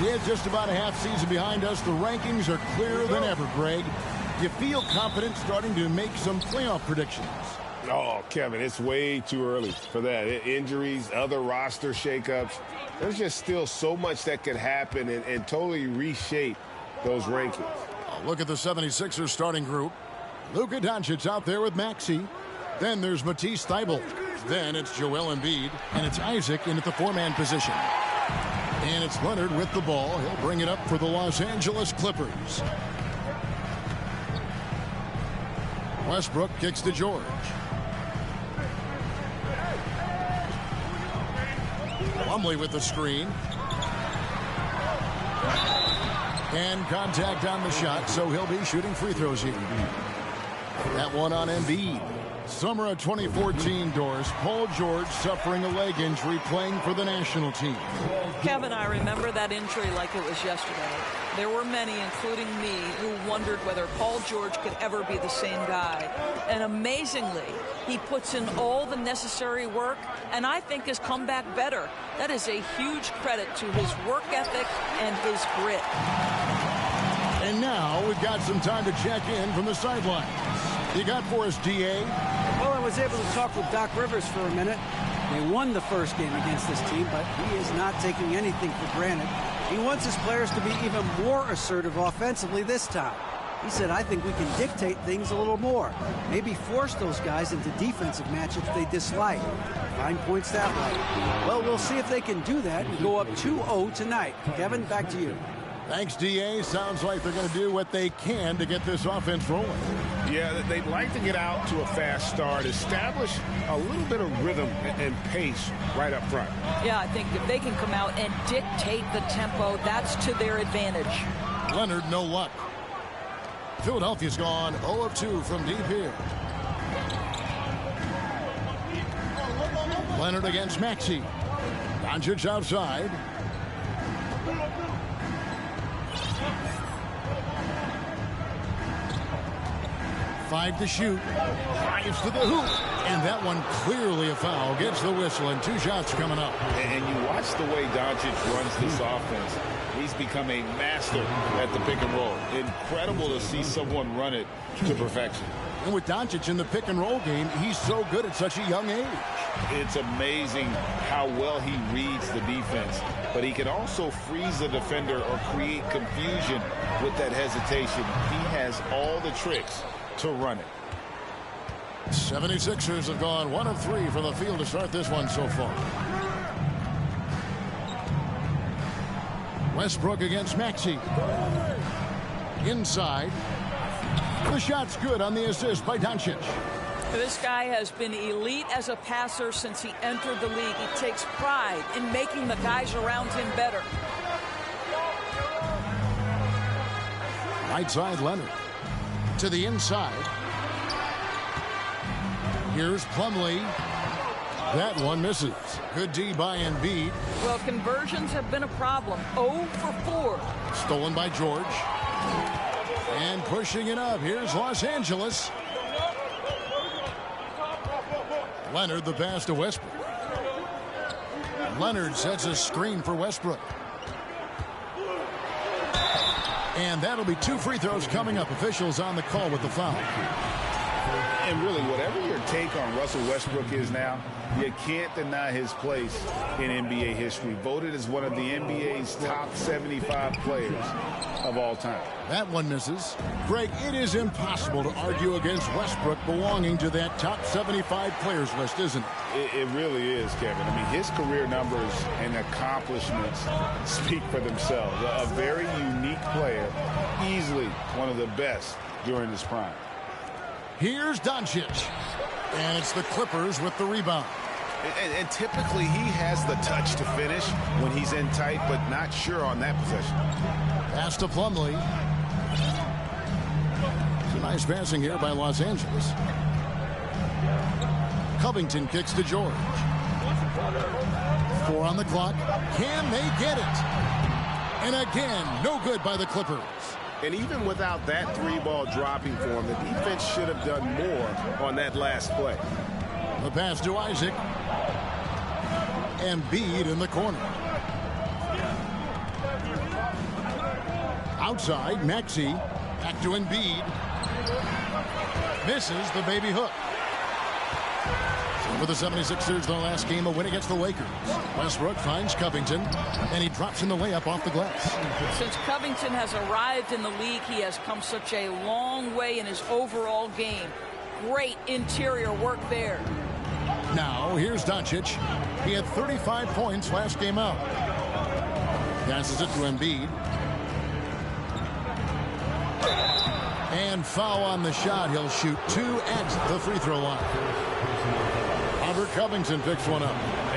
With just about a half season behind us, the rankings are clearer than ever, Greg. You feel confident starting to make some playoff predictions? Oh, Kevin, it's way too early for that. Injuries, other roster shakeups. There's just still so much that could happen and totally reshape those rankings. Look at the 76ers starting group. Luka Doncic out there with Maxey. Then there's Matisse Thybulle. Then it's Joel Embiid. And it's Isaac in at the four-man position. And it's Leonard with the ball. He'll bring it up for the Los Angeles Clippers. Westbrook kicks to George. Plumlee with the screen. And contact on the shot, so he'll be shooting free throws here. That one on Embiid. Summer of 2014, Doris. Paul George suffering a leg injury playing for the national team. Kevin, I remember that injury like it was yesterday. There were many, including me, who wondered whether Paul George could ever be the same guy. And amazingly, he puts in all the necessary work, and I think has come back better. That is a huge credit to his work ethic and his grit. And now we've got some time to check in from the sidelines. You got for us, D.A.? Well, I was able to talk with Doc Rivers for a minute. They won the first game against this team, but he is not taking anything for granted. He wants his players to be even more assertive offensively this time. He said, I think we can dictate things a little more. Maybe force those guys into defensive matchups they dislike. Find points that way. Well, we'll see if they can do that and go up 2-0 tonight. Kevin, back to you. Thanks, D.A. Sounds like they're going to do what they can to get this offense rolling. Yeah, they'd like to get out to a fast start, establish a little bit of rhythm and pace right up front. Yeah, I think if they can come out and dictate the tempo, that's to their advantage. Leonard, no luck. Philadelphia's gone 0 of 2 from deep here. Leonard against Maxey. Doncic outside. Five to shoot. Drives to the hoop. And that one clearly a foul. Gets the whistle, and 2 shots coming up. And you watch the way Doncic runs this offense. He's become a master at the pick and roll. Incredible to see someone run it to perfection. And with Doncic in the pick and roll game, he's so good at such a young age. It's amazing how well he reads the defense. But he can also freeze the defender or create confusion with that hesitation. He has all the tricks to run it. 76ers have gone 1 of 3 from the field to start this one so far. Westbrook against Maxey. Inside. The shot's good on the assist by Doncic. This guy has been elite as a passer since he entered the league. He takes pride in making the guys around him better. Right side, Leonard. To the inside. Here's Plumlee. That one misses. Good D by Embiid. Well, conversions have been a problem. 0 for 4. Stolen by George. And pushing it up. Here's Los Angeles. Leonard, the pass to Westbrook. Leonard sets a screen for Westbrook. And that'll be 2 free throws coming up. Officials on the call with the foul. And really, whatever your take on Russell Westbrook is now, you can't deny his place in NBA history. Voted as one of the NBA's top 75 players of all time. That one misses. Greg, it is impossible to argue against Westbrook belonging to that top 75 players list, isn't it? It really is, Kevin. I mean, his career numbers and accomplishments speak for themselves. A very unique player, easily one of the best during his prime. Here's Doncic. And it's the Clippers with the rebound. And typically he has the touch to finish when he's in tight, but not sure on that possession. Pass to Plumlee. It's a nice passing here by Los Angeles. Covington kicks to George. 4 on the clock. Can they get it? And again, no good by the Clippers. And even without that 3-ball dropping for him, the defense should have done more on that last play. The pass to Isaac. Embiid in the corner. Outside, Maxey. Back to Embiid. Misses the baby hook. For the 76ers, their last game, a win against the Lakers. Westbrook finds Covington, and he drops in the layup off the glass. Since Covington has arrived in the league, he has come such a long way in his overall game. Great interior work there. Now, here's Doncic. He had 35 points last game out. Passes it to Embiid. And foul on the shot. He'll shoot 2 at the free throw line. Robert Covington picks one up.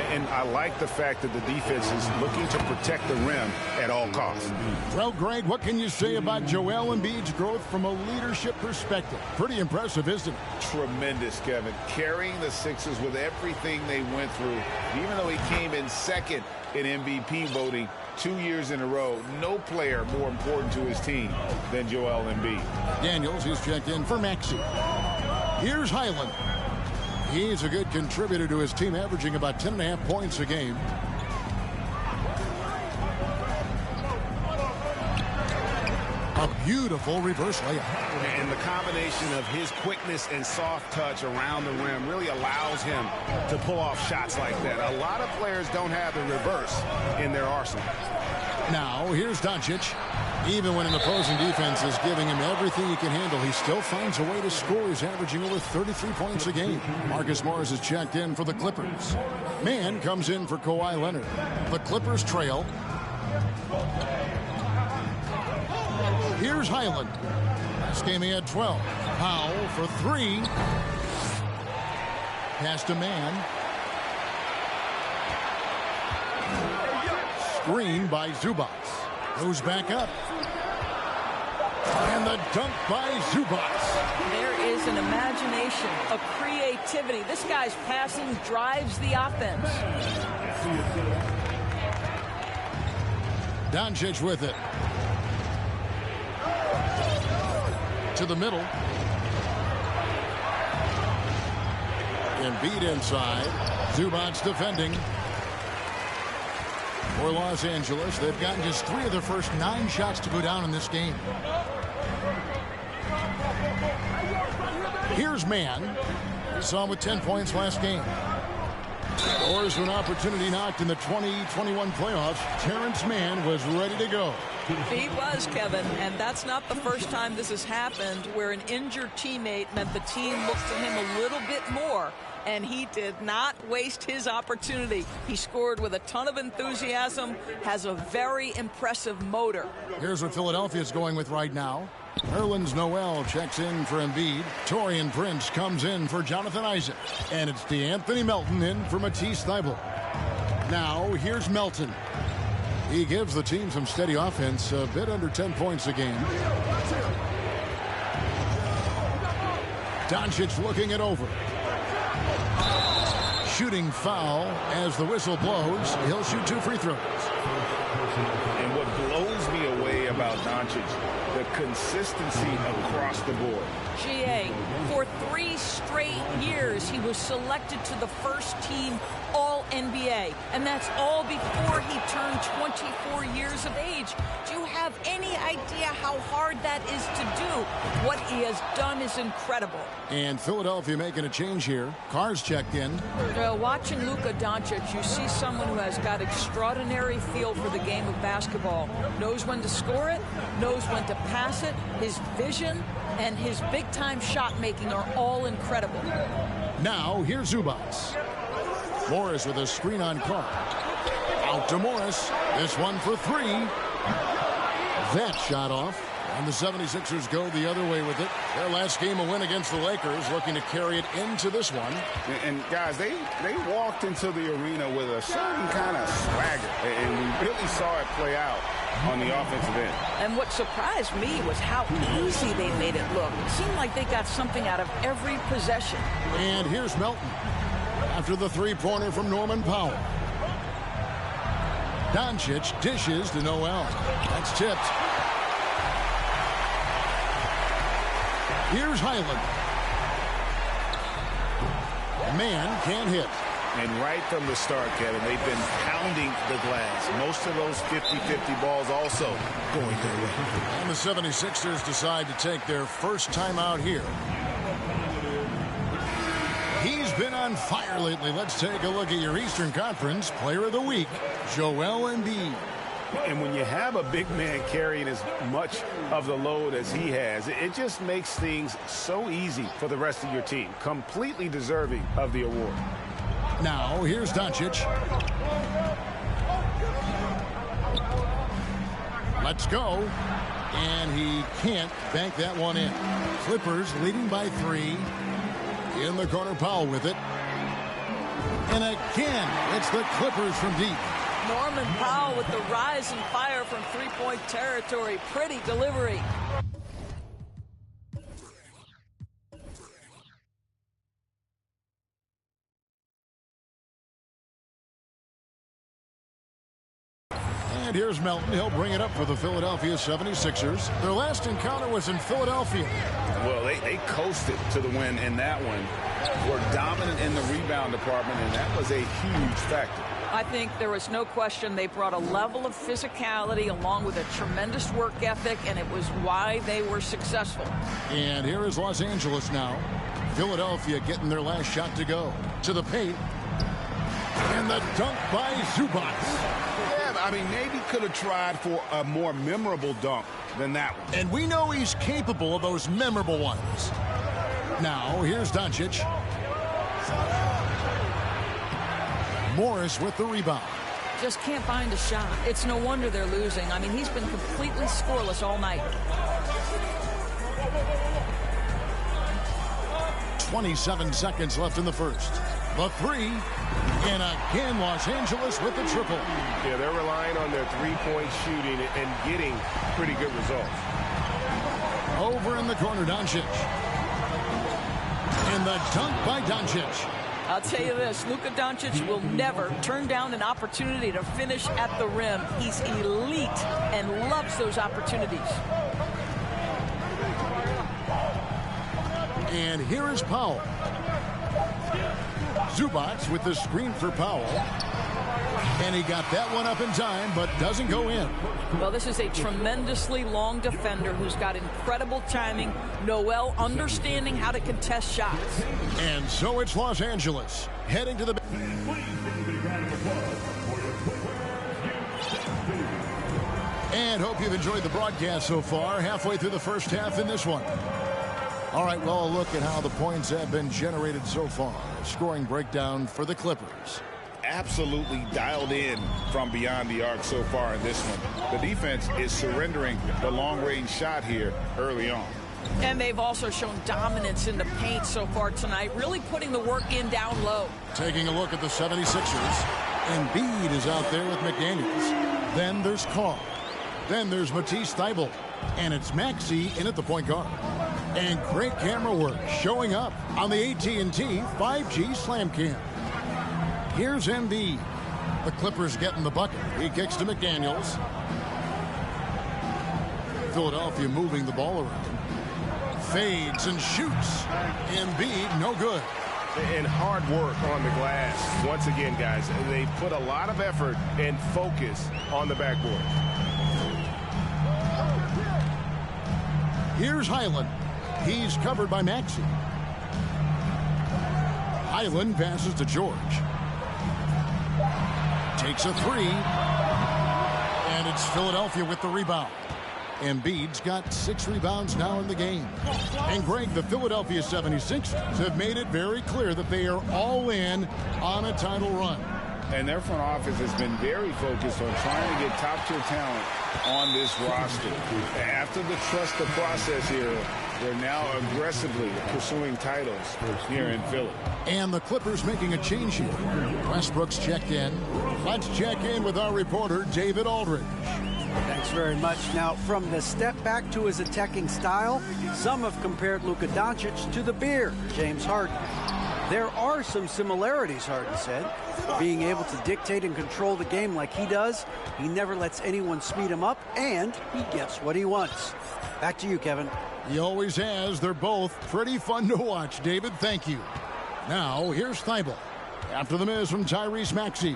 And I like the fact that the defense is looking to protect the rim at all costs. Well, Greg, what can you say about Joel Embiid's growth from a leadership perspective? Pretty impressive, isn't it? Tremendous, Kevin. Carrying the Sixers with everything they went through. Even though he came in second in MVP voting 2 years in a row, no player more important to his team than Joel Embiid. Daniels is checked in for Maxey. Here's Highland. He's a good contributor to his team, averaging about 10.5 points a game. A beautiful reverse layup. And the combination of his quickness and soft touch around the rim really allows him to pull off shots like that. A lot of players don't have the reverse in their arsenal. Now, here's Doncic. Even when an opposing defense is giving him everything he can handle, he still finds a way to score. He's averaging over 33 points a game. Marcus Morris is checked in for the Clippers. Mann comes in for Kawhi Leonard. The Clippers trail. Here's Highland. Last game he had 12. Powell for 3. Pass to Mann. Screen by Zubac. Goes back up. And the dunk by Zubac. There is an imagination, a creativity. This guy's passing drives the offense. Doncic with it. To the middle. Embiid inside. Zubac defending. For Los Angeles, they've gotten just 3 of their first 9 shots to go down in this game. Here's Mann. We saw him with 10 points last game. Doors to an opportunity knocked in the 2021 playoffs. Terrence Mann was ready to go. He was, Kevin, and that's not the first time this has happened where an injured teammate meant the team looked to him a little bit more. And he did not waste his opportunity. He scored with a ton of enthusiasm, has a very impressive motor. Here's what Philadelphia's going with right now. Nerlens Noel checks in for Embiid. Taurean Prince comes in for Jonathan Isaac. And it's DeAnthony Melton in for Matisse Thybulle. Now, here's Melton. He gives the team some steady offense, a bit under 10 points a game. Doncic looking it over. Shooting foul as the whistle blows. He'll shoot 2 free throws. And what blows me away about Doncic, the consistency across the board. GA, for 3 straight years, he was selected to the first team All-NBA. And that's all before he turned 24 years of age. Do you have any idea how hard that is to do? What he has done is incredible. And Philadelphia making a change here. Carr's checked in. Watching Luka Doncic, you see someone who has got extraordinary feel for the game of basketball. Knows when to score it, knows when to pass it. His vision and his big-time shot making are all incredible. Now, here's Zubac. Morris with a screen on Carr. Out to Morris. This one for 3. That shot off. And the 76ers go the other way with it. Their last game, a win against the Lakers, looking to carry it into this one. And guys, they walked into the arena with a certain kind of swagger. And we really saw it play out on the offensive end. And what surprised me was how easy they made it look. It seemed like they got something out of every possession. And here's Melton. After the 3-pointer from Norman Powell. Doncic dishes to Noel. That's tipped. Here's Highland. Man can't hit. And right from the start, Kevin, they've been pounding the glass. Most of those 50-50 balls also going their way. And the 76ers decide to take their first time out here. He's been on fire lately. Let's take a look at your Eastern Conference Player of the Week, Joel Embiid. And when you have a big man carrying as much of the load as he has, it just makes things so easy for the rest of your team. Completely deserving of the award. Now, here's Doncic. Let's go. And he can't bank that one in. Clippers leading by 3. In the corner, Powell with it. And again, it's the Clippers from deep. Norman Powell with the rise and fire from three-point territory. Pretty delivery. And here's Melton. He'll bring it up for the Philadelphia 76ers. Their last encounter was in Philadelphia. Well, they coasted to the win in that one. Were dominant in the rebound department, and that was a huge factor. I think there was no question they brought a level of physicality along with a tremendous work ethic, and it was why they were successful. And here is Los Angeles now. Philadelphia getting their last shot to go. To the paint. And the dunk by Zubac. Yeah, I mean, maybe could have tried for a more memorable dunk than that one. And we know he's capable of those memorable ones. Now, here's Doncic. Morris with the rebound. Just can't find a shot. It's no wonder they're losing. I mean, he's been completely scoreless all night. 27 seconds left in the first. The 3. And again, Los Angeles with the triple. Yeah, they're relying on their three-point shooting and getting pretty good results. Over in the corner, Doncic. And the dunk by Doncic. I'll tell you this, Luka Doncic will never turn down an opportunity to finish at the rim. He's elite and loves those opportunities. And here is Powell. Zubac with the screen for Powell. And he got that one up in time, but doesn't go in. Well, this is a tremendously long defender who's got incredible timing. Noel understanding how to contest shots. And so it's Los Angeles heading to the... And hope you've enjoyed the broadcast so far. Halfway through the first half in this one. All right, well, a look at how the points have been generated so far. Scoring breakdown for the Clippers. Absolutely dialed in from beyond the arc so far in this one. The defense is surrendering the long-range shot here early on. And they've also shown dominance in the paint so far tonight, really putting the work in down low. Taking a look at the 76ers. Embiid is out there with McDaniels. Then there's Carr. Then there's Matisse Thybulle. And it's Maxey in at the point guard. And great camera work showing up on the AT&T 5G Slam Cam. Here's Embiid. The Clippers getting the bucket. He kicks to McDaniels. Philadelphia moving the ball around. Fades and shoots. Embiid, no good. And hard work on the glass. Once again, guys, they put a lot of effort and focus on the backboard. Here's Highland. He's covered by Maxey. Highland passes to George. Takes a 3. And it's Philadelphia with the rebound. Embiid's got 6 rebounds now in the game. And Greg, the Philadelphia 76ers have made it very clear that they are all in on a title run. And their front office has been very focused on trying to get top-tier talent on this roster. After the trust the process here, they're now aggressively pursuing titles here in Philly. And the Clippers making a change here. Westbrook's checked in. Let's check in with our reporter, David Aldridge. Thanks very much. Now, from the step back to his attacking style, some have compared Luka Doncic to the Bear, James Harden. There are some similarities, Harden said. Being able to dictate and control the game like he does, he never lets anyone speed him up, and he gets what he wants. Back to you, Kevin. He always has. They're both pretty fun to watch, David. Thank you. Now, here's Thybulle. After the miss from Tyrese Maxey.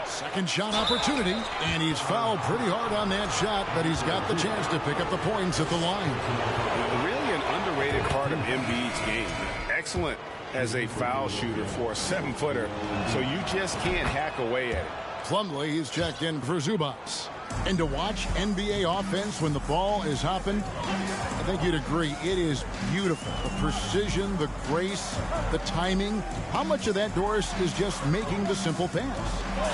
Second shot opportunity, and he's fouled pretty hard on that shot, but he's got the chance to pick up the points at the line. Really an underrated part of Embiid's game. Excellent as a foul shooter for a 7-footer, so you just can't hack away at it. Plumlee is checked in for Zubats. And to watch NBA offense when the ball is hopping, I think you'd agree, it is beautiful. The precision, the grace, the timing. How much of that, Doris, is just making the simple pass?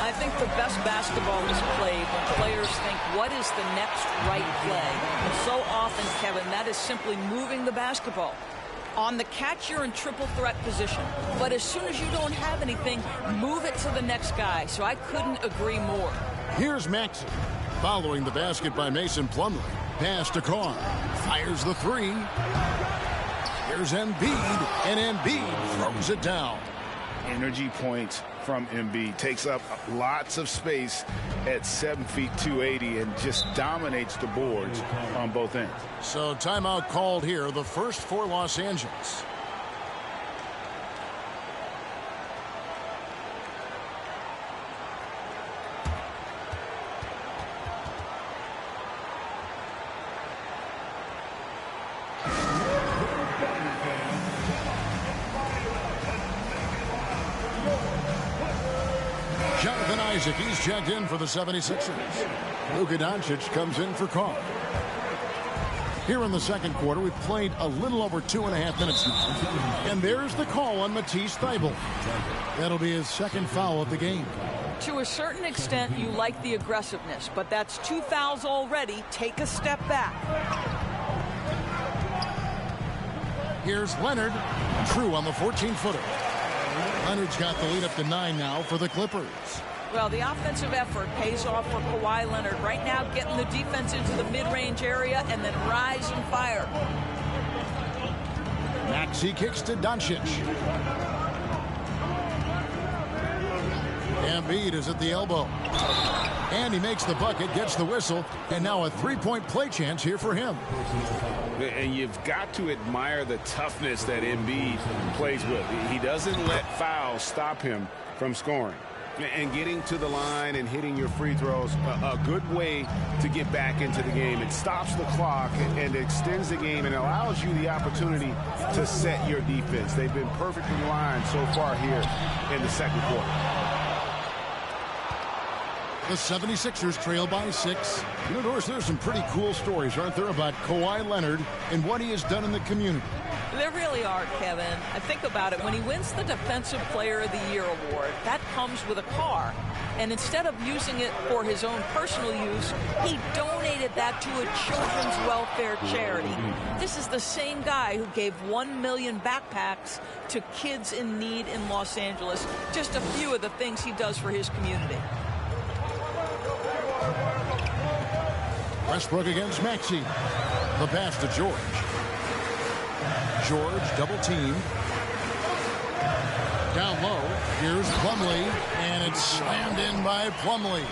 I think the best basketball is played when players think, what is the next right play? And so often, Kevin, that is simply moving the basketball. On the catch, you're in triple threat position. But as soon as you don't have anything, move it to the next guy. So I couldn't agree more. Here's Maxey. Following the basket by Mason Plumlee. Pass to Carr. Fires the three. Here's Embiid. And Embiid throws it down. Energy points from Embiid. Takes up lots of space at 7 feet 280 and just dominates the boards on both ends. So timeout called here. The first for Los Angeles. Isaac, he's checked in for the 76ers. Luka Doncic comes in for Carr. Here in the second quarter, we've played a little over 2.5 minutes now. And there's the call on Matisse Thybulle. That'll be his second foul of the game. To a certain extent, you like the aggressiveness, but that's 2 fouls already. Take a step back. Here's Leonard. True on the 14-footer. Leonard's got the lead up to 9 now for the Clippers. Well, the offensive effort pays off for Kawhi Leonard. Right now, getting the defense into the mid-range area and then rise and fire. Maxey kicks to Doncic. Embiid is at the elbow. And he makes the bucket, gets the whistle, and now a three-point play chance here for him. And you've got to admire the toughness that Embiid plays with. He doesn't let fouls stop him from scoring. And getting to the line and hitting your free throws, a good way to get back into the game. It stops the clock and extends the game and allows you the opportunity to set your defense. They've been perfectly lined so far here in the second quarter. The 76ers trail by 6. You know, Doris, there's some pretty cool stories, aren't there, about Kawhi Leonard and what he has done in the community. There really are, Kevin. I think about it. When he wins the Defensive Player of the Year award, that comes with a car. And instead of using it for his own personal use, he donated that to a children's welfare charity. This is the same guy who gave 1 million backpacks to kids in need in Los Angeles. Just a few of the things he does for his community. Westbrook against Maxey. The pass to George. George double team. Down low. Here's Plumlee, and it's slammed in by Plumlee.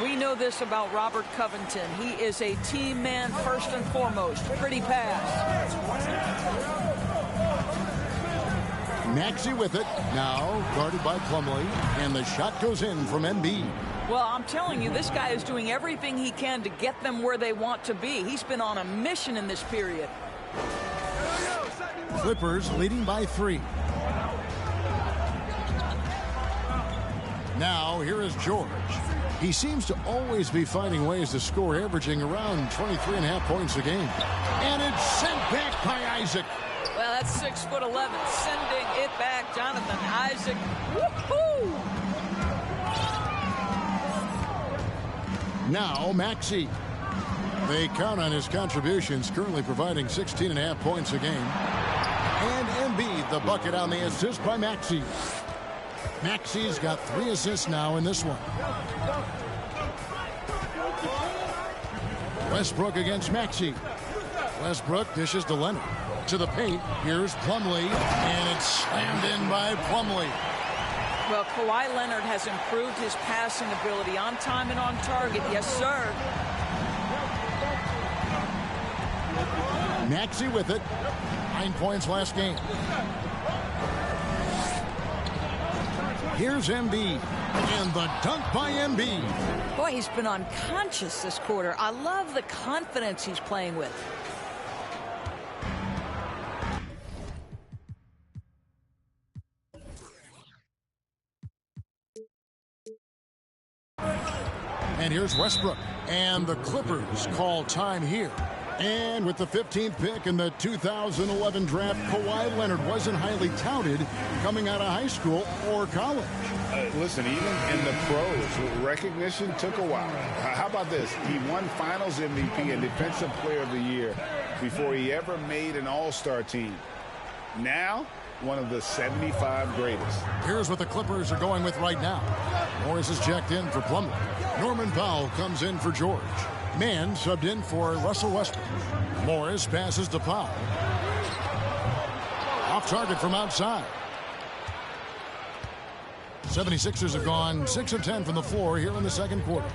We know this about Robert Covington. He is a team man first and foremost. Pretty pass. Maxey with it. Now guarded by Plumlee, and the shot goes in from Embiid. Well, I'm telling you, this guy is doing everything he can to get them where they want to be. He's been on a mission in this period. Clippers leading by 3. Now, here is George. He seems to always be finding ways to score, averaging around 23.5 points a game. And it's sent back by Isaac. Well, that's 6'11", sending it back, Jonathan Isaac. Woohoo! Now, Maxey. They count on his contributions, currently providing 16.5 points a game. And Embiid, the bucket on the assist by Maxey. Maxey's got 3 assists now in this one. Westbrook against Maxey. Westbrook dishes to Leonard. To the paint, here's Plumlee, and it's slammed in by Plumlee. Well, Kawhi Leonard has improved his passing ability on time and on target. Yes, sir. Maxey with it. 9 points last game. Here's Embiid. And the dunk by Embiid. Boy, he's been unconscious this quarter. I love the confidence he's playing with. And here's Westbrook. And the Clippers call time here. And with the 15th pick in the 2011 draft, Kawhi Leonard wasn't highly touted coming out of high school or college. Listen, even in the pros, recognition took a while. How about this? He won Finals MVP and Defensive Player of the Year before he ever made an All-Star team. Now, one of the 75 greatest. Here's what the Clippers are going with right now. Morris is checked in for Plumlee. Norman Powell comes in for George. Mann subbed in for Russell Westbrook. Morris passes to Powell. Off target from outside. 76ers have gone 6 of 10 from the floor here in the second quarter.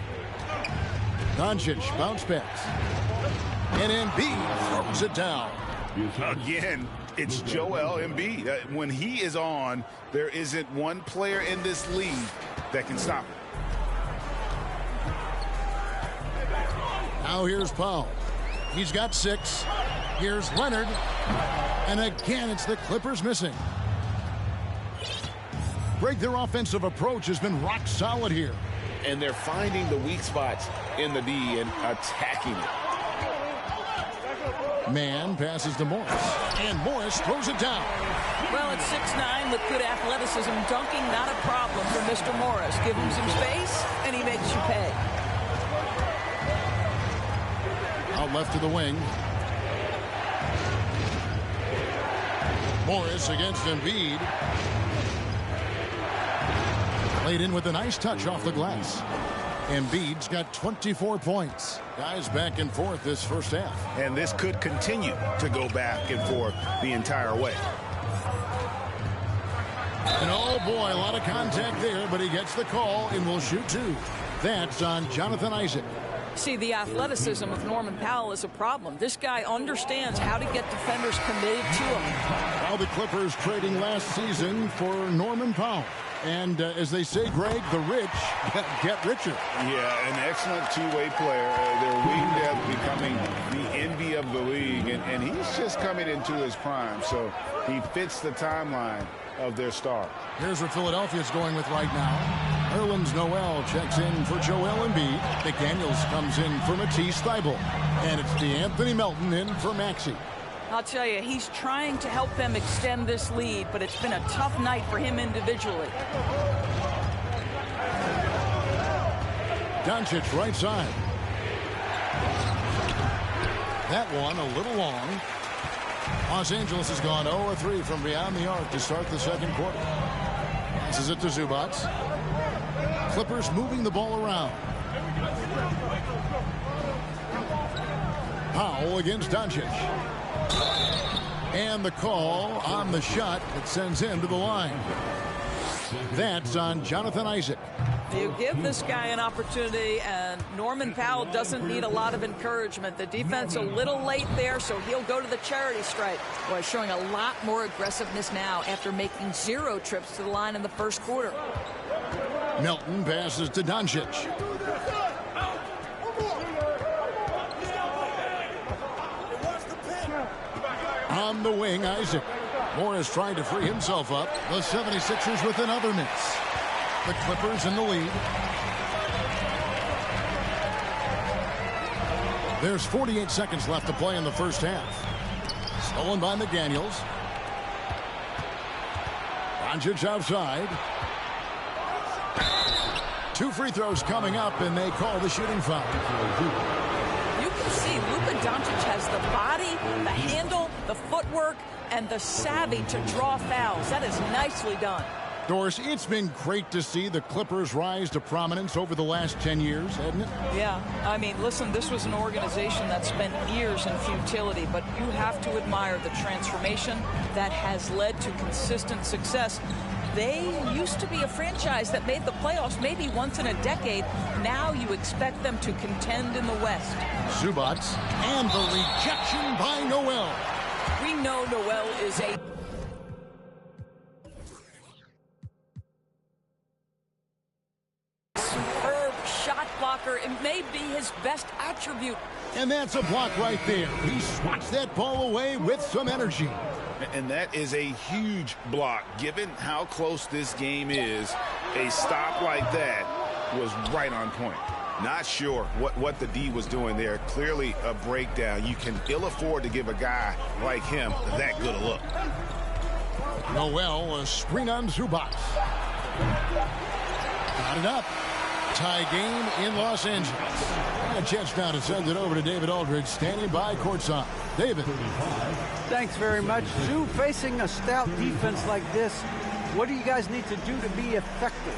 Doncic bounce pass. And Embiid throws it down. Again, it's Joel Embiid. When he is on, there isn't one player in this league that can stop him. Now here's Powell. He's got 6. Here's Leonard. And again, it's the Clippers missing. Greg, their offensive approach has been rock solid here. And they're finding the weak spots in the D and attacking it. Mann passes to Morris. And Morris throws it down. Well, at 6'9" with good athleticism, dunking not a problem for Mr. Morris. Give him some space, and he makes you pay. Out left to the wing. Morris against Embiid. Laid in with a nice touch off the glass. Embiid's got 24 points. Guys back and forth this first half. And this could continue to go back and forth the entire way. And oh boy, a lot of contact there, but he gets the call and will shoot 2. That's on Jonathan Isaac. See, the athleticism of Norman Powell is a problem. This guy understands how to get defenders committed to him. Now the Clippers trading last season for Norman Powell. And as they say, Greg, the rich get richer. Yeah, an excellent two-way player. Their wing depth becoming the envy of the league. And he's just coming into his prime. So he fits the timeline of their star. Here's what Philadelphia's going with right now. Nerlens Noel checks in for Joel Embiid. McDaniels comes in for Matisse Thybulle. And it's DeAnthony Melton in for Maxey. I'll tell you, he's trying to help them extend this lead, but it's been a tough night for him individually. Doncic right side. That one a little long. Los Angeles has gone 0-3 from beyond the arc to start the second quarter. Passes it to Zubac. Clippers moving the ball around. Powell against Doncic. And the call on the shot that sends him to the line. That's on Jonathan Isaac. You give this guy an opportunity, and Norman Powell doesn't need a lot of encouragement. The defense a little late there, so he'll go to the charity stripe. Boy, showing a lot more aggressiveness now after making 0 trips to the line in the first quarter. Melton passes to Doncic. On the wing, Isaac. Morris trying to free himself up. The 76ers with another miss. The Clippers in the lead. There's 48 seconds left to play in the first half. Stolen by McDaniels. Doncic outside. 2 free throws coming up, and they call the shooting foul. You can see Luka Doncic has the body, the handle, the footwork, and the savvy to draw fouls. That is nicely done. Doris, it's been great to see the Clippers rise to prominence over the last 10 years, hasn't it? Yeah, I mean, listen, this was an organization that spent years in futility, but you have to admire the transformation that has led to consistent success. They used to be a franchise that made the playoffs maybe once in a decade. Now you expect them to contend in the West. Zubac, and the rejection by Noel. We know Noel is a shot blocker. It may be his best attribute. And that's a block right there. He swats that ball away with some energy. And that is a huge block. Given how close this game is, a stop like that was right on point. Not sure what the D was doing there. Clearly a breakdown. You can ill afford to give a guy like him that good a look. Noel, a screen on Zubats. Got it up. Tie game in Los Angeles. A chance now to send it over to David Aldridge, standing by courtside. David. Thanks very much. Zoo, facing a stout defense like this, what do you guys need to do to be effective?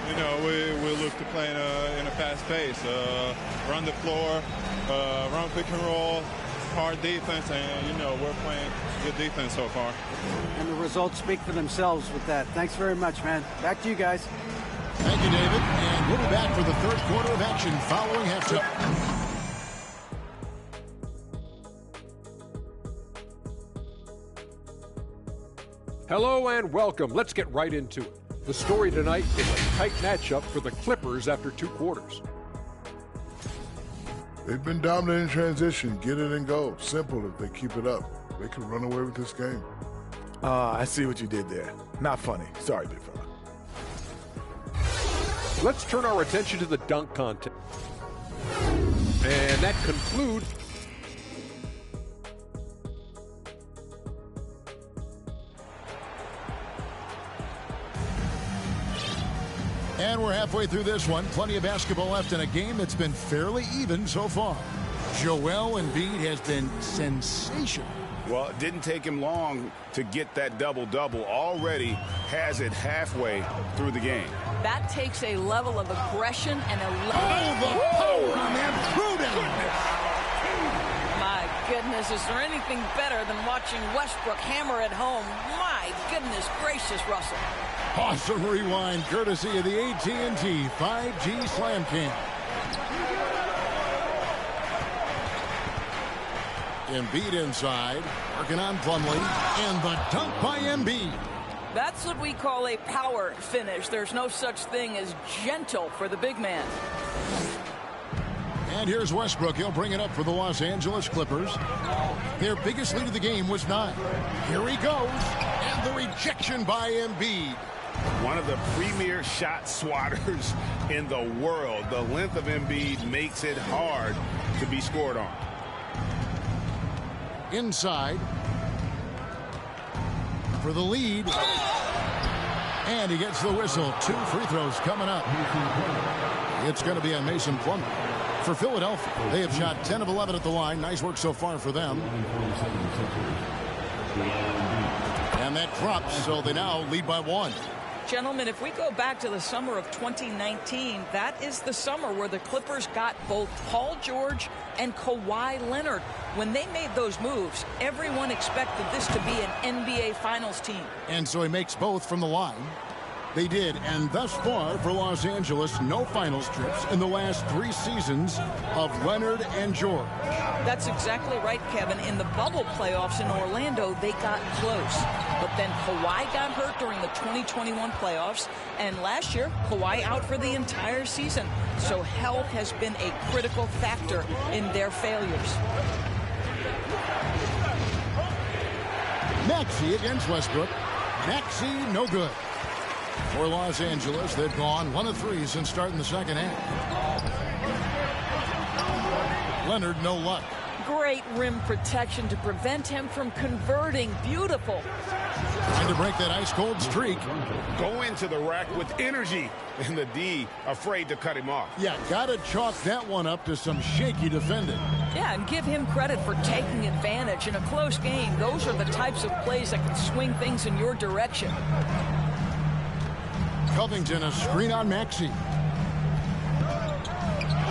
You know, we look to play in a fast pace, run the floor, run pick and roll, hard defense, and, you know, we're playing good defense so far. And the results speak for themselves with that. Thanks very much, man. Back to you guys. Thank you, David. And we'll be back for the third quarter of action following halftime. Hello and welcome. Let's get right into it. The story tonight is a tight matchup for the Clippers after 2 quarters. They've been dominant in transition. Get it and go. Simple. If they keep it up, they can run away with this game. I see what you did there. Not funny. Sorry, big fella. Let's turn our attention to the dunk contest. And that concludes. And we're halfway through this one. Plenty of basketball left in a game that's been fairly even so far. Joel Embiid has been sensational. Well, it didn't take him long to get that double-double. Already has it halfway through the game. That takes a level of aggression and a The power on that throw-down. My goodness, is there anything better than watching Westbrook hammer at home? My goodness gracious, Russell. Awesome rewind, courtesy of the AT&T 5G Slam Cam. Embiid inside, working on Plumlee, and the dunk by Embiid. That's what we call a power finish. There's no such thing as gentle for the big man. And here's Westbrook. He'll bring it up for the Los Angeles Clippers. Their biggest lead of the game was 9. Here he goes, and the rejection by Embiid. One of the premier shot swatters in the world. The length of Embiid makes it hard to be scored on. Inside for the lead. And he gets the whistle. 2 free throws coming up. It's going to be on Mason Plumlee. For Philadelphia, they have shot 10 of 11 at the line. Nice work so far for them. And that drops, so they now lead by 1. Gentlemen, if we go back to the summer of 2019, that is the summer where the Clippers got both Paul George and Kawhi Leonard. When they made those moves, everyone expected this to be an NBA Finals team. And so he makes both from the line. They did, and thus far for Los Angeles, no finals trips in the last 3 seasons of Leonard and George. That's exactly right, Kevin. In the bubble playoffs in Orlando, they got close. But then Kawhi got hurt during the 2021 playoffs, and last year, Kawhi out for the entire season. So health has been a critical factor in their failures. Maxey against Westbrook. Maxey, no good. For Los Angeles, they've gone 1 of 3 since starting the second half. Leonard, no luck. Great rim protection to prevent him from converting. Beautiful. Trying to break that ice-cold streak. Go into the rack with energy, and the D afraid to cut him off. Yeah, got to chalk that one up to some shaky defending. Yeah, and give him credit for taking advantage. In a close game, those are the types of plays that can swing things in your direction. Covington, a screen on Maxey.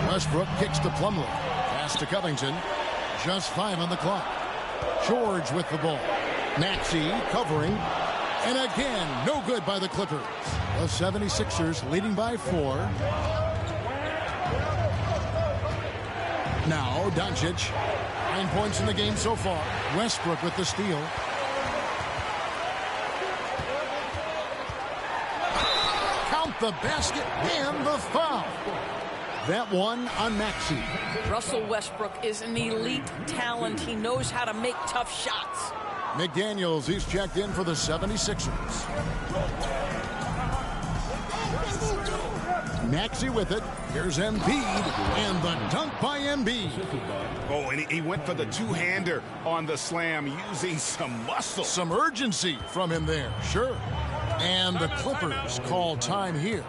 Westbrook kicks to Plumlee. Pass to Covington. Just 5 on the clock. George with the ball. Maxey covering. And again, no good by the Clippers. The 76ers leading by 4. Now, Doncic. 9 points in the game so far. Westbrook with the steal. Count with the basket and the foul. That one on Maxey. Russell Westbrook is an elite talent. He knows how to make tough shots. McDaniels, he's checked in for the 76ers. Maxey with it. Here's Embiid, and the dunk by Embiid. Oh, and he went for the two-hander on the slam, using some muscle. Some urgency from him there, sure. And the Clippers call time here.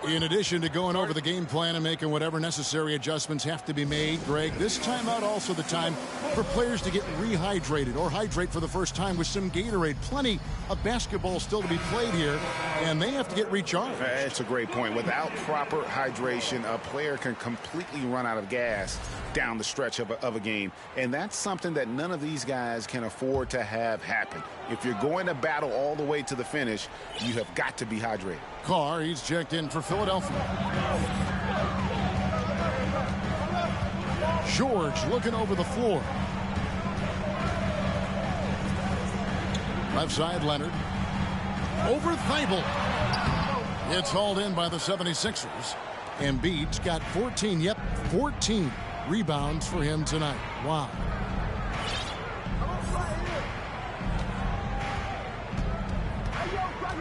In addition to going over the game plan and making whatever necessary adjustments have to be made, Greg, this timeout also the time for players to get rehydrated or hydrate for the first time with some Gatorade. Plenty of basketball still to be played here, and they have to get recharged. That's a great point. Without proper hydration, a player can completely run out of gas down the stretch of a game, and that's something that none of these guys can afford to have happen. If you're going to battle all the way to the finish, you have got to be hydrated. Carr, he's checked in for Philadelphia. George looking over the floor. Left side, Leonard. Over Thibault. It's hauled in by the 76ers. Embiid's got 14, 14 rebounds for him tonight. Wow.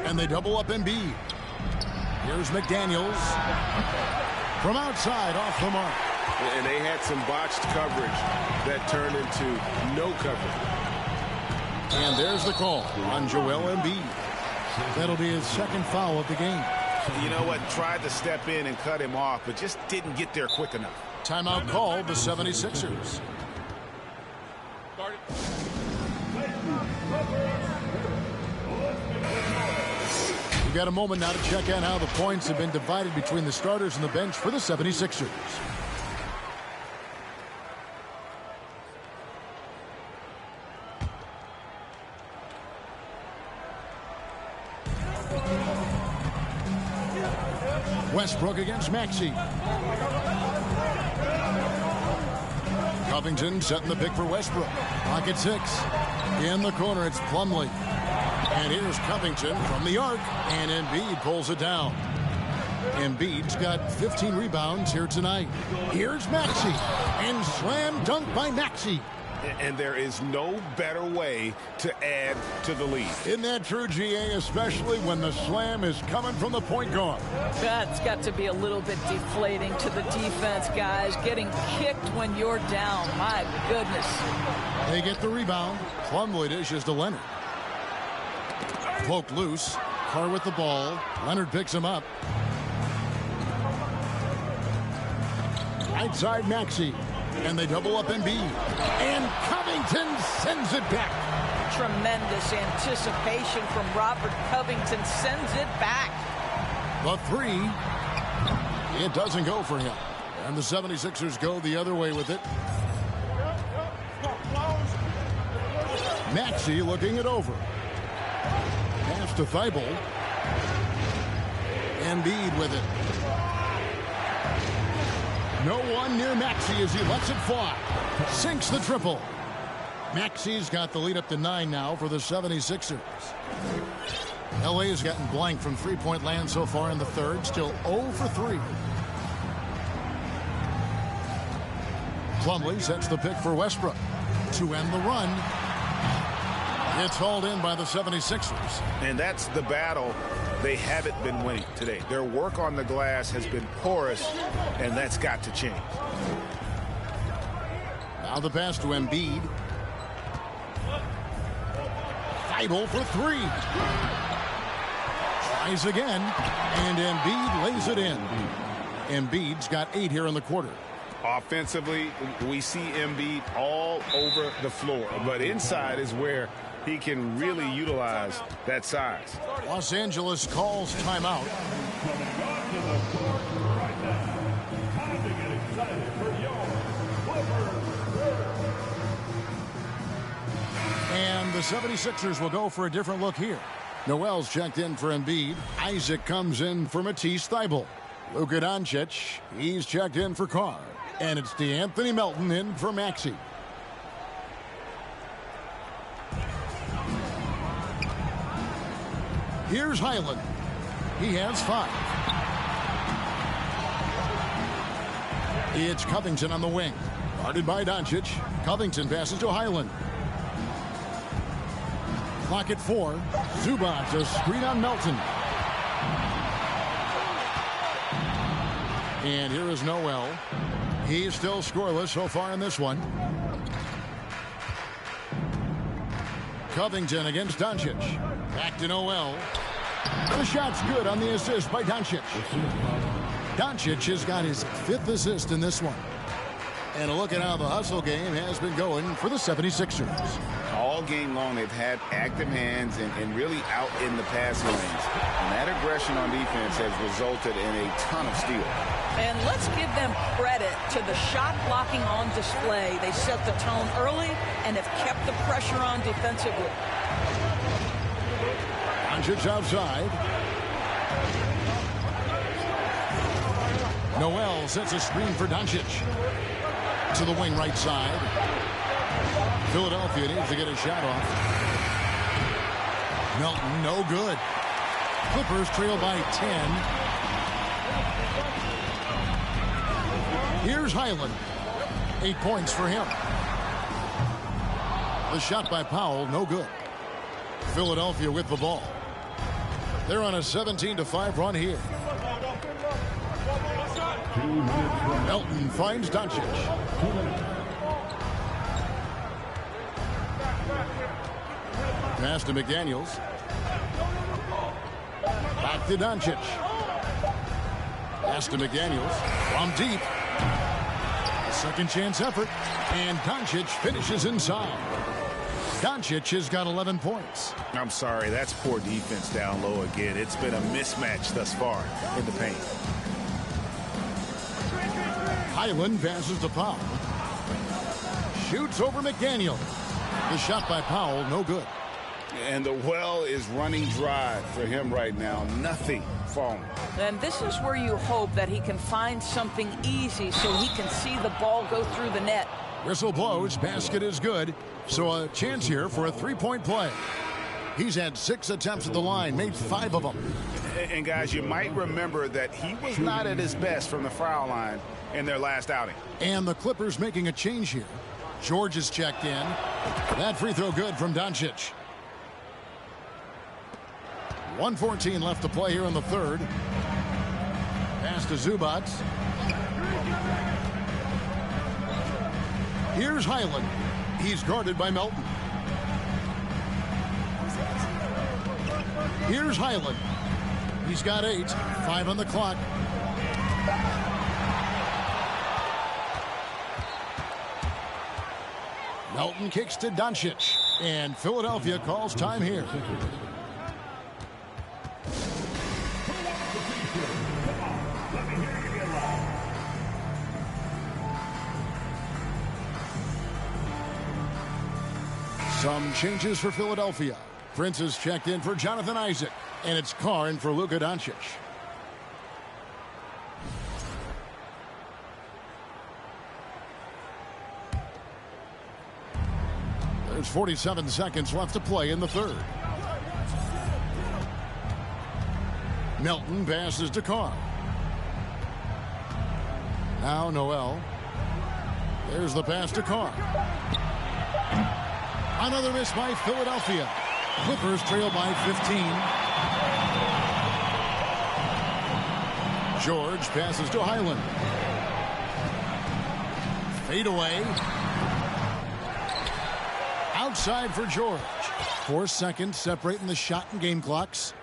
And they double up Embiid. Here's McDaniels. From outside, off the mark. And they had some botched coverage that turned into no coverage. And there's the call on Joel Embiid. That'll be his second foul of the game. You know what? Tried to step in and cut him off, but just didn't get there quick enough. Timeout called the 76ers. We got a moment now to check on how the points have been divided between the starters and the bench for the 76ers. Westbrook against Maxey. Covington setting the pick for Westbrook. Pocket 6. In the corner, it's Plumlee. And here's Covington from the arc, and Embiid pulls it down. Embiid's got 15 rebounds here tonight. Here's Maxey, and slam dunk by Maxey. And there is no better way to add to the lead. Isn't that true, GA, especially when the slam is coming from the point guard? That's got to be a little bit deflating to the defense, guys. Getting kicked when you're down. My goodness. They get the rebound. Plumlee dishes to Leonard. Poked loose. Carr with the ball. Leonard picks him up. Right side, Maxey. And they double up Embiid. And Covington sends it back. Tremendous anticipation from Robert Covington. Sends it back. The three. It doesn't go for him. And the 76ers go the other way with it. Maxey looking it over. Pass to Thibault. Embiid with it. No one near Maxey as he lets it fly. Sinks the triple. Maxey's got the lead up to 9 now for the 76ers. LA has gotten blank from three-point land so far in the third. Still 0 for 3. Plumlee sets the pick for Westbrook to end the run. It's hauled in by the 76ers. And that's the battle they haven't been winning today. Their work on the glass has been porous, and that's got to change. Now the pass to Embiid. Thibault for 3. Tries again, and Embiid lays it in. Embiid's got 8 here in the quarter. Offensively, we see Embiid all over the floor, but inside is where he can really utilize that size. Los Angeles calls timeout. And the 76ers will go for a different look here. Noel's checked in for Embiid. Isaac comes in for Matisse Thybulle. Luka Doncic, he's checked in for Carr. And it's DeAnthony Melton in for Maxey. Here's Highland. He has 5. It's Covington on the wing. Guarded by Doncic. Covington passes to Highland. Clock at 4. Zubac, a screen on Melton. And here is Noel. He's still scoreless so far in this one. Covington against Doncic. Back to Noel. The shot's good on the assist by Doncic. Doncic has got his 5th assist in this one. And a look at how the hustle game has been going for the 76ers. All game long, they've had active hands and really out in the passing lanes. And that aggression on defense has resulted in a ton of steals. And let's give them credit to the shot blocking on display. They set the tone early and have kept the pressure on defensively. Doncic outside. Noel sets a screen for Doncic. To the wing right side. Philadelphia needs to get a shot off. Melton, no good. Clippers trail by 10. Here's Highland. 8 points for him. The shot by Powell, no good. Philadelphia with the ball. They're on a 17-5 run here. Melton finds Doncic. Pass to McDaniels. Back to Doncic. Pass to McDaniels. From deep. A second chance effort. And Doncic finishes inside. Doncic has got 11 points. I'm sorry, that's poor defense down low again. It's been a mismatch thus far in the paint. Highland passes to Powell. Shoots over McDaniel. The shot by Powell, no good. And the well is running dry for him right now. Nothing falling. And this is where you hope that he can find something easy so he can see the ball go through the net. Whistle blows, basket is good. So a chance here for a three-point play. He's had 6 attempts at the line, made 5 of them. And guys, you might remember that he was not at his best from the foul line in their last outing. And the Clippers making a change here. George is checked in. That free throw good from Doncic. 1:14 left to play here in the third. Pass to Zubac. Here's Highland. He's guarded by Melton. Here's Highland. He's got 8. 5 on the clock. Melton kicks to Doncic. And Philadelphia calls time here. Some changes for Philadelphia. Prince is checked in for Jonathan Isaac. And it's Carr in for Luka Doncic. There's 47 seconds left to play in the third. Melton passes to Carr. Now Noel. There's the pass to Carr. Another miss by Philadelphia. Clippers trail by 15. George passes to Highland. Fade away. Outside for George. 4 seconds separating the shot and game clocks.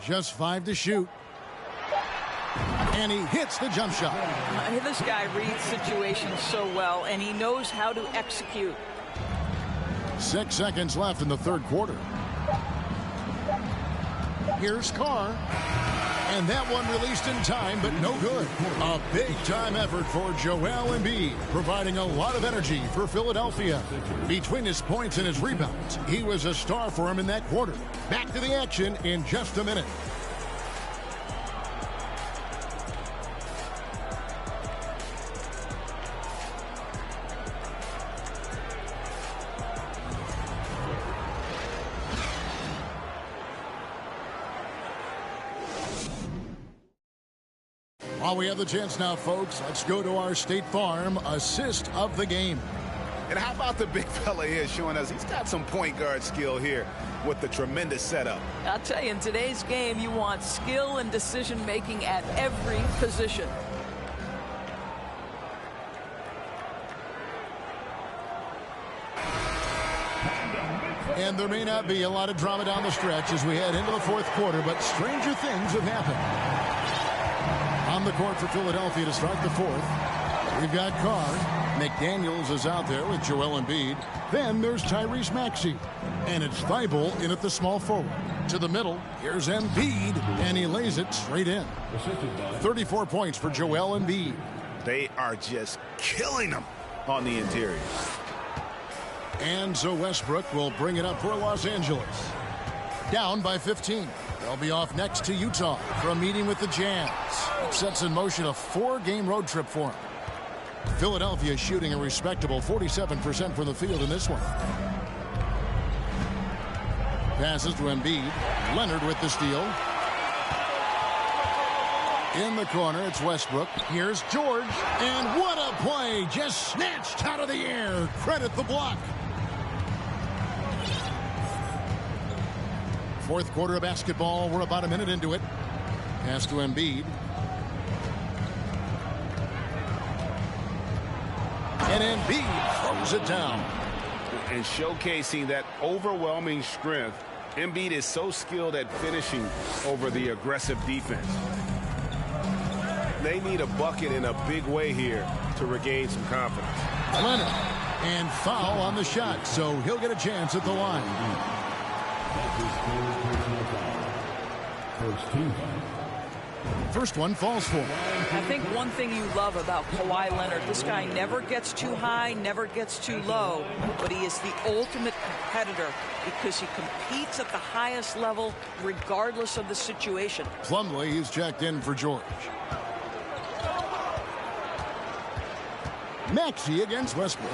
Just 5 to shoot. And he hits the jump shot. This guy reads situations so well, and he knows how to execute. 6 seconds left in the third quarter. Here's Carr. And that one released in time, but no good. A big-time effort for Joel Embiid, providing a lot of energy for Philadelphia. Between his points and his rebounds, he was a star for him in that quarter. Back to the action in just a minute. While we have the chance now, folks, let's go to our State Farm assist of the game. And how about the big fella here showing us he's got some point guard skill here with the tremendous setup. I'll tell you, in today's game, you want skill and decision-making at every position. And there may not be a lot of drama down the stretch as we head into the fourth quarter, but stranger things have happened. On the court for Philadelphia to start the fourth, we've got Carr. McDaniels is out there with Joel Embiid. Then there's Tyrese Maxey. And it's Thibault in at the small forward. To the middle, here's Embiid, and he lays it straight in. 34 points for Joel Embiid. They are just killing them on the interior. And so Westbrook will bring it up for Los Angeles. Down by 15. They'll be off next to Utah for a meeting with the Jazz. It sets in motion a 4-game road trip for them. Philadelphia shooting a respectable 47% from the field in this one. Passes to Embiid. Leonard with the steal. In the corner, it's Westbrook. Here's George. And what a play. Just snatched out of the air. Credit the block. Fourth quarter of basketball. We're about a minute into it. Pass to Embiid. And Embiid throws it down. And showcasing that overwhelming strength, Embiid is so skilled at finishing over the aggressive defense. They need a bucket in a big way here to regain some confidence. Leonard. And foul on the shot, so he'll get a chance at the line. First one falls for him. I think one thing you love about Kawhi Leonard, this guy never gets too high, never gets too low, but he is the ultimate competitor because he competes at the highest level regardless of the situation. Plumlee is checked in for George. Maxey against Westbrook.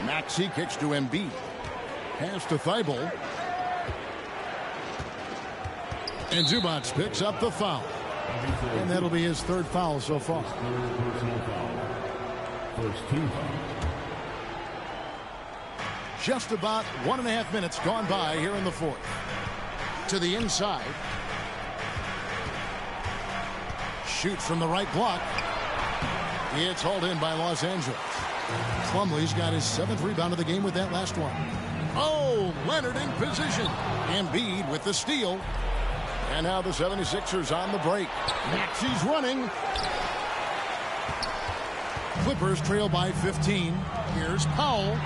Maxey kicks to Embiid. Pass to Thibault. And Zubac picks up the foul. And that'll be his third foul so far. Just about 1.5 minutes gone by here in the fourth. To the inside. Shoots from the right block. It's hauled in by Los Angeles. Plumlee's got his 7th rebound of the game with that last one. Oh, Leonard in position. Embiid with the steal. And now the 76ers on the break. Maxey's running. Clippers trail by 15. Here's Powell.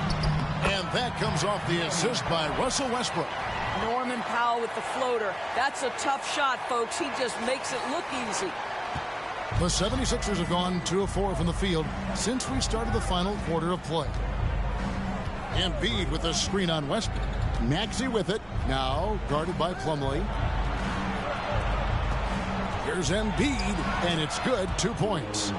And that comes off the assist by Russell Westbrook. Norman Powell with the floater. That's a tough shot, folks. He just makes it look easy. The 76ers have gone 2 of 4 from the field since we started the final quarter of play. Embiid with a screen on Westbrook. Maxey with it. Now guarded by Plumlee. Here's Embiid, and it's good. 2 points.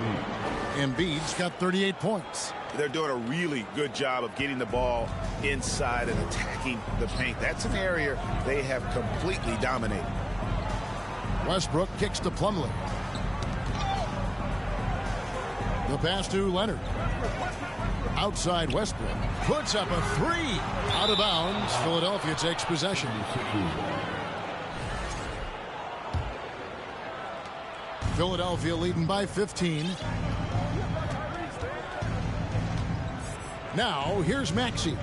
Embiid's got 38 points. They're doing a really good job of getting the ball inside and attacking the paint. That's an area they have completely dominated. Westbrook kicks to Plumlee. The pass to Leonard. Outside Westbrook. Puts up a 3. Out of bounds. Philadelphia takes possession. Philadelphia leading by 15. Now, here's Maxey.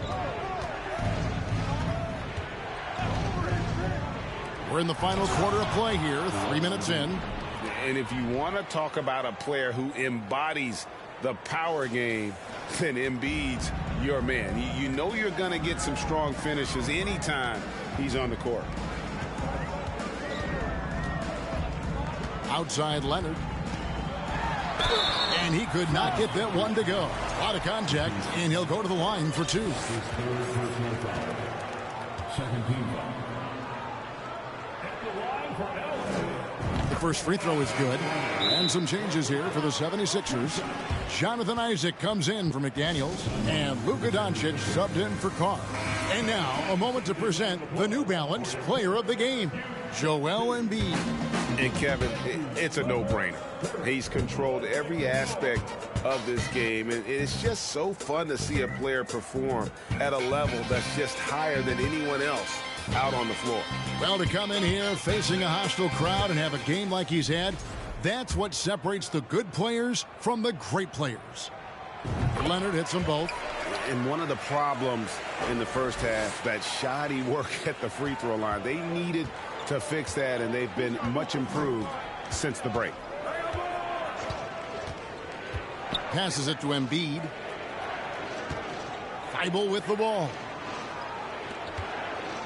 We're in the final quarter of play here, 3 minutes in. And if you want to talk about a player who embodies the power game, then Embiid's your man. You know you're going to get some strong finishes anytime he's on the court. Outside Leonard. And he could not get that one to go. A lot of contact, and he'll go to the line for 2. The first free throw is good. And some changes here for the 76ers. Jonathan Isaac comes in for McDaniels. And Luka Doncic subbed in for Carr. And now, a moment to present the New Balance Player of the Game, Joel Embiid. And Kevin, it's a no-brainer. He's controlled every aspect of this game, and it's just so fun to see a player perform at a level that's just higher than anyone else out on the floor. Well, to come in here facing a hostile crowd and have a game like he's had, that's what separates the good players from the great players. Leonard hits them both. And one of the problems in the first half, that shoddy work at the free throw line. They needed to fix that, and they've been much improved since the break. Passes it to Embiid. Thibault with the ball.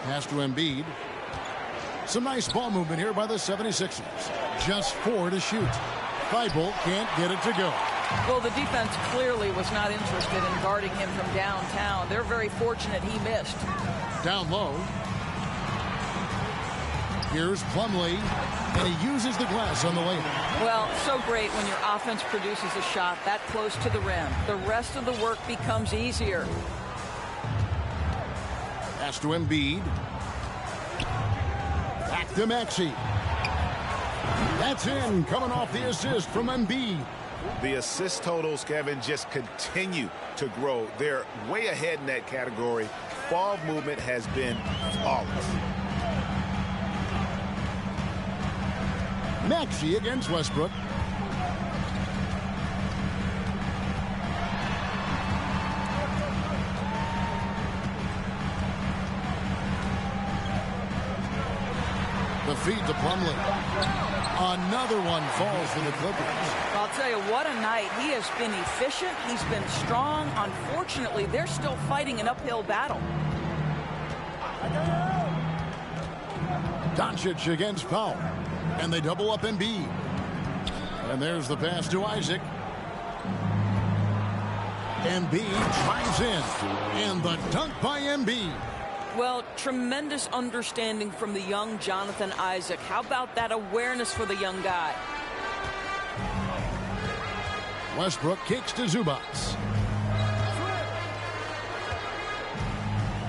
Pass to Embiid. Some nice ball movement here by the 76ers. Just 4 to shoot. Thibault can't get it to go. Well, the defense clearly was not interested in guarding him from downtown. They're very fortunate he missed. Down low. Here's Plumlee, and he uses the glass on the layup. Well, so great when your offense produces a shot that close to the rim. The rest of the work becomes easier. Pass to Embiid. Back to Maxey. That's in, coming off the assist from Embiid. The assist totals, Kevin, just continue to grow. They're way ahead in that category. Ball movement has been flawless. Maxey against Westbrook. The feed to Plumlee. Another one falls for the Clippers. I'll tell you, what a night. He has been efficient. He's been strong. Unfortunately, they're still fighting an uphill battle. Doncic against Powell. And they double up Embiid. And there's the pass to Isaac. Embiid drives in. And the dunk by Embiid. Well, tremendous understanding from the young Jonathan Isaac. How about that awareness for the young guy? Westbrook kicks to Zubac.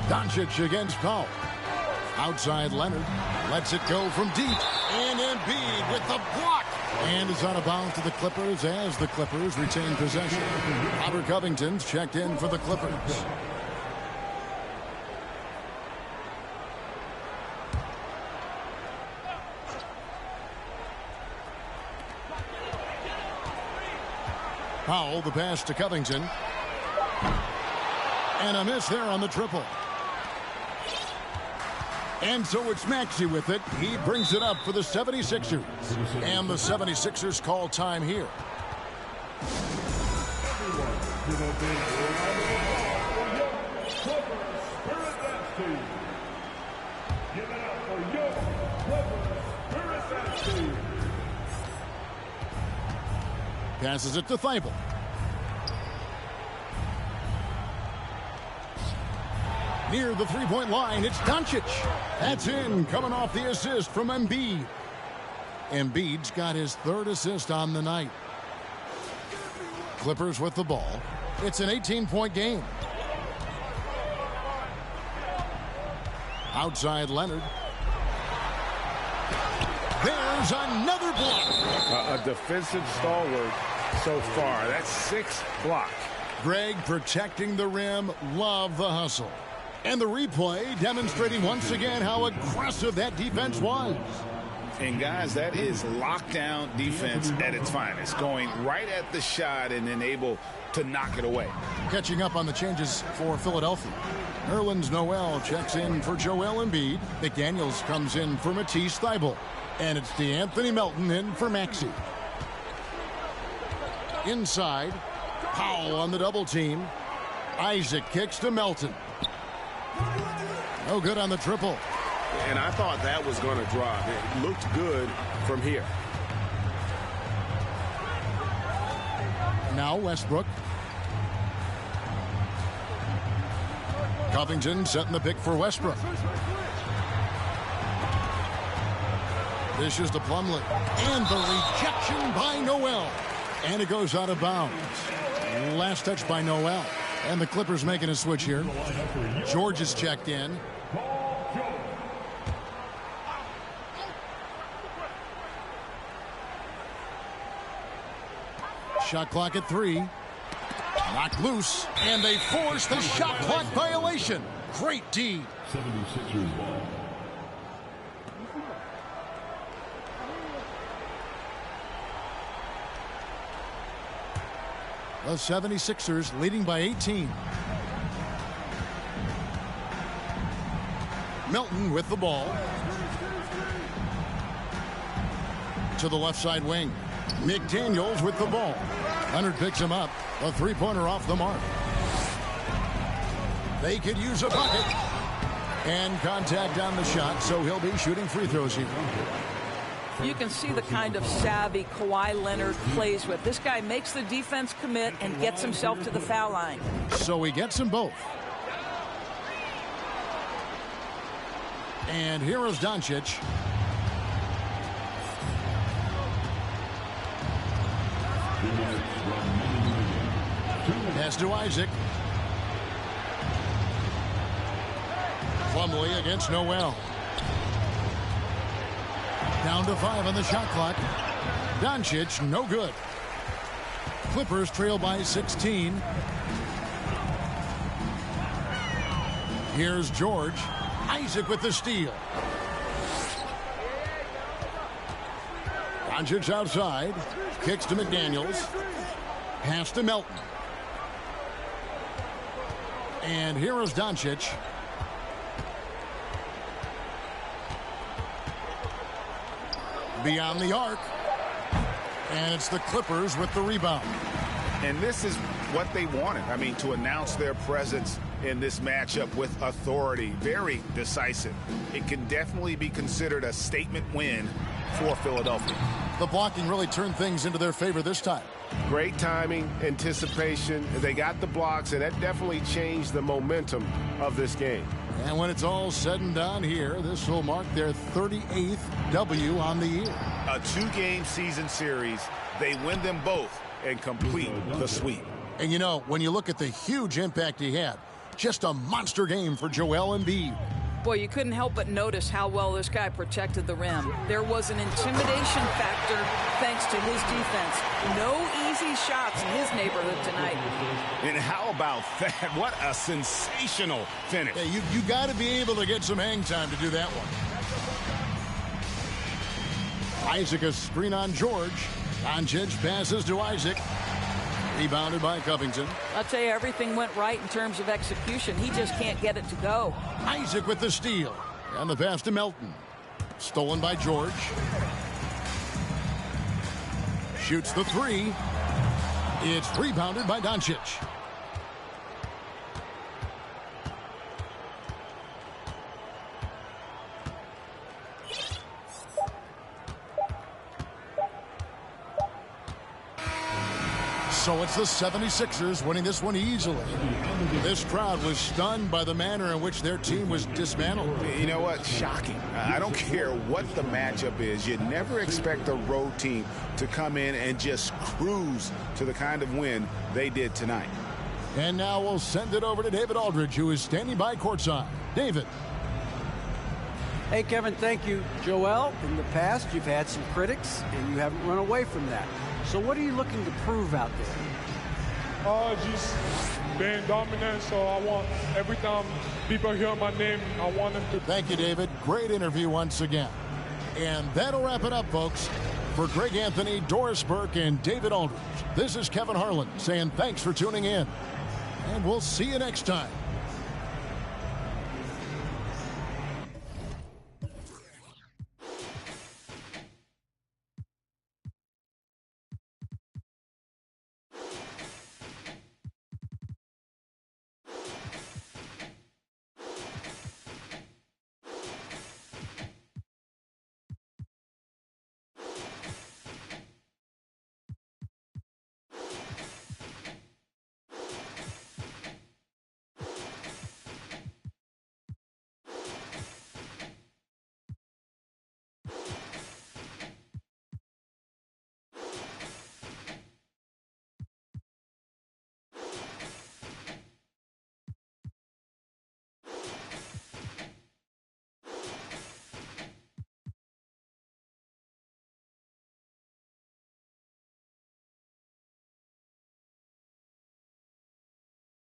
Doncic against Powell. Outside Leonard. Lets it go from deep. And Embiid with the block. And is out of bounds to the Clippers as the Clippers retain possession. Robert Covington's checked in for the Clippers. Powell, the pass to Covington. And a miss there on the triple. And so it's Maxey with it. He brings it up for the 76ers. And the 76ers call time here. Passes it to Thibault. Near the three-point line, it's Doncic. That's in, coming off the assist from Embiid. Embiid's got his third assist on the night. Clippers with the ball. It's an 18-point game. Outside Leonard. There's another block. A defensive stalwart so far. That's 6 blocks. Greg protecting the rim. Love the hustle. And the replay demonstrating once again how aggressive that defense was. And guys, that is lockdown defense at its finest. Going right at the shot and then able to knock it away. Catching up on the changes for Philadelphia. Nerlens Noel checks in for Joel Embiid. McDaniels comes in for Matisse Thybulle. And it's DeAnthony Melton in for Maxey. Inside, Powell on the double team. Isaac kicks to Melton. No good on the triple. And I thought that was going to drop. It looked good from here. Now Westbrook. Covington setting the pick for Westbrook. Dishes to Plumlee. And the rejection by Noel. And it goes out of bounds. Last touch by Noel. And the Clippers making a switch here. George is checked in. Shot clock at 3. Knocked loose, and they force the shot clock violation. Great D. 76ers ball. The 76ers leading by 18. Milton with the ball. To the left side wing. McDaniels with the ball. Leonard picks him up. A three-pointer off the mark. They could use a bucket. And contact on the shot, so he'll be shooting free throws here. You can see the kind of savvy Kawhi Leonard plays with. This guy makes the defense commit and gets himself to the foul line. So he gets them both. And here is Doncic. Pass to Isaac. Plumlee against Noel. Down to 5 on the shot clock. Doncic, no good. Clippers trail by 16. Here's George. Isaac with the steal. Doncic outside. Kicks to McDaniels. Pass to Melton. And here is Doncic. Beyond the arc. And it's the Clippers with the rebound. And this is what they wanted. I mean, to announce their presence in this matchup with authority. Very decisive. It can definitely be considered a statement win for Philadelphia. The blocking really turned things into their favor this time. Great timing, anticipation. They got the blocks, and that definitely changed the momentum of this game. And when it's all said and done here, this will mark their 38th W on the year. A 2-game season series. They win them both and complete the sweep. And you know, when you look at the huge impact he had, just a monster game for Joel Embiid. Boy, you couldn't help but notice how well this guy protected the rim. There was an intimidation factor thanks to his defense. No easy shots in his neighborhood tonight. And how about that? What a sensational finish. Yeah, you got to be able to get some hang time to do that one. Isaac a screen on George. Doncic passes to Isaac. Rebounded by Covington. I'll tell you, everything went right in terms of execution. He just can't get it to go. Isaac with the steal. And the pass to Melton. Stolen by George. Shoots the 3. It's rebounded by Doncic. So it's the 76ers winning this one easily. This crowd was stunned by the manner in which their team was dismantled. You know what? Shocking. I don't care what the matchup is. You never expect a road team to come in and just cruise to the kind of win they did tonight. And now we'll send it over to David Aldridge, who is standing by courtside. David. Hey, Kevin, thank you. Joel, in the past, you've had some critics, and you haven't run away from that. So what are you looking to prove out there? Just being dominant, so I want every time people hear my name, I want them to... Thank you, David. Great interview once again. And that'll wrap it up, folks. For Greg Anthony, Doris Burke, and David Aldridge, this is Kevin Harlan saying thanks for tuning in. And we'll see you next time